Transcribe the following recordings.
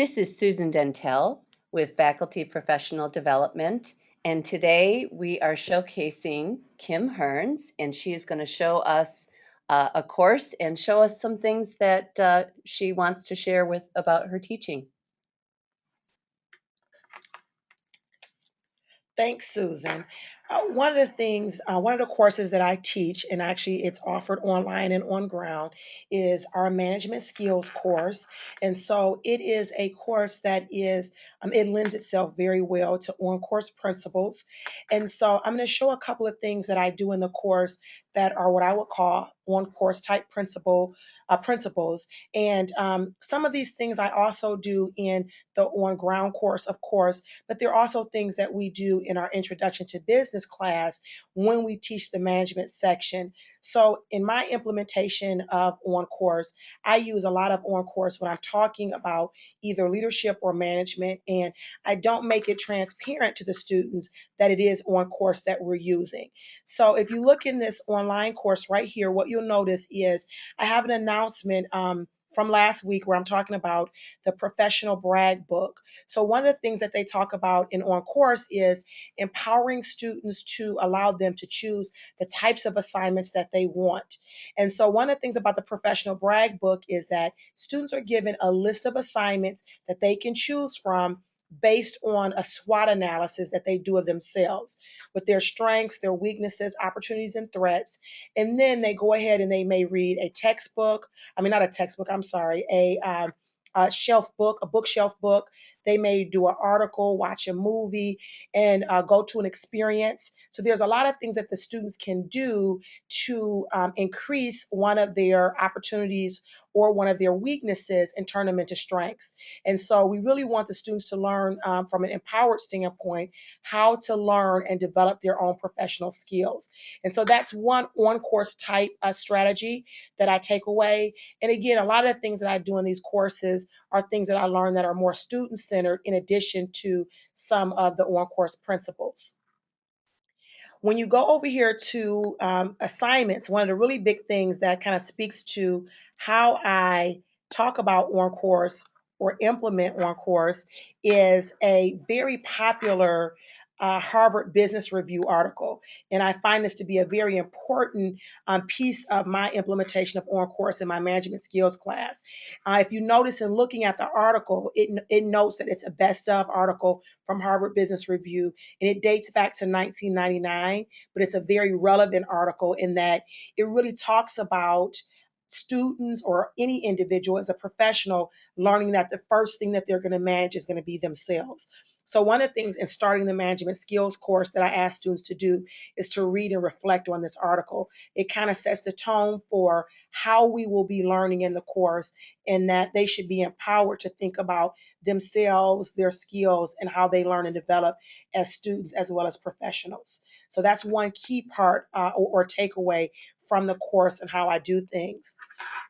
This is Susan Dentel with Faculty Professional Development, and today we are showcasing Kim Hurns, and she is going to show us a course and show us some things that she wants to share with about her teaching. Thanks, Susan. One of the things, one of the courses that I teach, and actually it's offered online and on ground, is our management skills course. And so it is a course that it lends itself very well to on-course principles. And so I'm going to show a couple of things that I do in the course that are what I would call on-course type principles. And some of these things I also do in the on-ground course, of course, but there are also things that we do in our introduction to business class when we teach the management section. So in my implementation of OnCourse, I use a lot of OnCourse when I'm talking about either leadership or management, and I don't make it transparent to the students that it is OnCourse that we're using. So if you look in this online course right here, what you'll notice is I have an announcement from last week where I'm talking about the professional brag book. So one of the things that they talk about in OnCourse is empowering students to allow them to choose the types of assignments that they want. And so one of the things about the professional brag book is that students are given a list of assignments that they can choose from based on a SWOT analysis that they do of themselves with their strengths, their weaknesses, opportunities, and threats. And then they go ahead and they may read a textbook. I mean, not a textbook, I'm sorry, a shelf book, a bookshelf book. They may do an article, watch a movie, and go to an experience. So there's a lot of things that the students can do to increase one of their opportunities or one of their weaknesses and turn them into strengths. And so we really want the students to learn from an empowered standpoint how to learn and develop their own professional skills. And so that's one on-course type strategy that I take away. And again, a lot of the things that I do in these courses are things that I learned that are more student-centered in addition to some of the on-course principles. When you go over here to assignments, one of the really big things that kind of speaks to how I talk about on-course or implement on-course is a very popular Harvard Business Review article. And I find this to be a very important piece of my implementation of on-course in my management skills class. If you notice in looking at the article, it notes that it's a best of article from Harvard Business Review, and it dates back to 1999, but it's a very relevant article in that it really talks about students or any individual as a professional learning that the first thing that they're going to manage is going to be themselves. So one of the things in starting the management skills course that I ask students to do is to read and reflect on this article. It kind of sets the tone for how we will be learning in the course, and that they should be empowered to think about themselves, their skills, and how they learn and develop as students as well as professionals. So that's one key part or takeaway from the course and how I do things.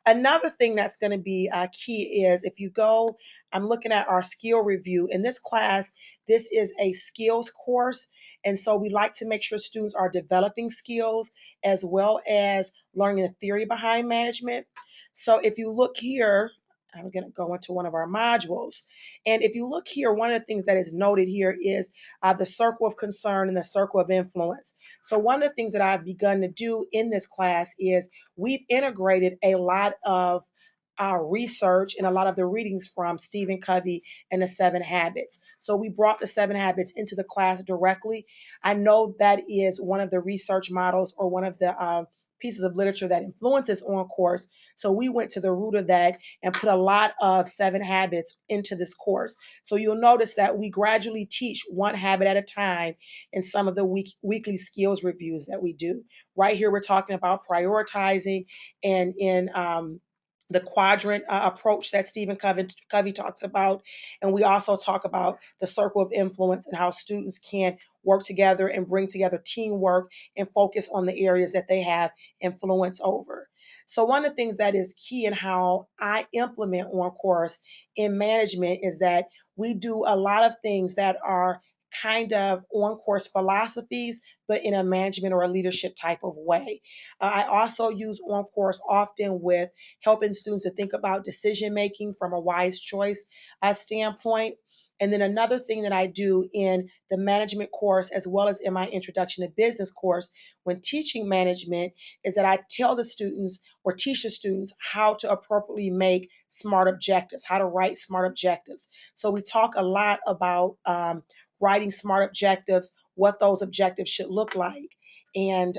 Another thing that's going to be key is if you go, I'm looking at our skill review. In this class, this is a skills course. And so we like to make sure students are developing skills as well as learning the theory behind management. So if you look here, I'm going to go into one of our modules. And if you look here, one of the things that is noted here is the circle of concern and the circle of influence. So one of the things that I've begun to do in this class is we've integrated a lot of research and a lot of the readings from Stephen Covey and the Seven Habits. So we brought the Seven Habits into the class directly. I know that is one of the research models or one of the pieces of literature that influences OnCourse. So we went to the root of that and put a lot of Seven Habits into this course. So you'll notice that we gradually teach one habit at a time in some of the weekly skills reviews that we do. Right here, we're talking about prioritizing, and in the quadrant approach that Stephen Covey talks about. And we also talk about the circle of influence and how students can work together and bring together teamwork and focus on the areas that they have influence over. So one of the things that is key in how I implement OnCourse in management is that we do a lot of things that are kind of on course philosophies, but in a management or a leadership type of way. I also use on course often with helping students to think about decision making from a wise choice standpoint. And then another thing that I do in the management course, as well as in my introduction to business course, when teaching management, is that I tell the students or teach the students how to appropriately make smart objectives, how to write smart objectives. So we talk a lot about writing smart objectives, what those objectives should look like. And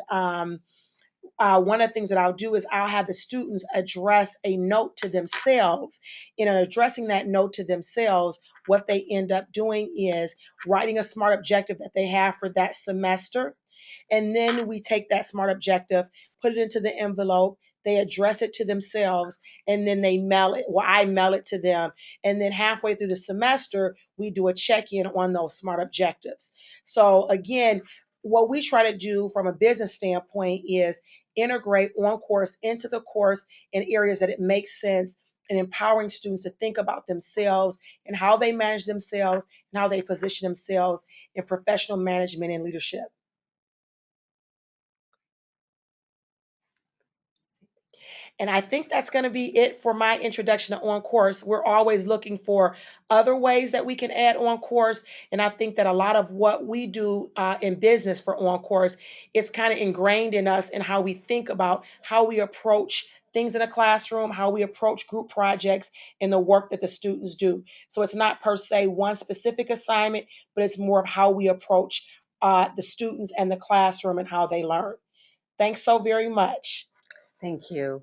one of the things that I'll do is I'll have the students address a note to themselves. In addressing that note to themselves, what they end up doing is writing a smart objective that they have for that semester. And then we take that smart objective, put it into the envelope, they address it to themselves, and then they mail it. Well, I mail it to them. And then halfway through the semester, we do a check in on those smart objectives. So, again, what we try to do from a business standpoint is integrate OnCourse into the course in areas that it makes sense, and empowering students to think about themselves and how they manage themselves and how they position themselves in professional management and leadership. And I think that's going to be it for my introduction to OnCourse. We're always looking for other ways that we can add OnCourse. And I think that a lot of what we do in business for OnCourse is kind of ingrained in us and how we think about how we approach things in a classroom, how we approach group projects, and the work that the students do. So it's not per se one specific assignment, but it's more of how we approach the students and the classroom and how they learn. Thanks so very much. Thank you.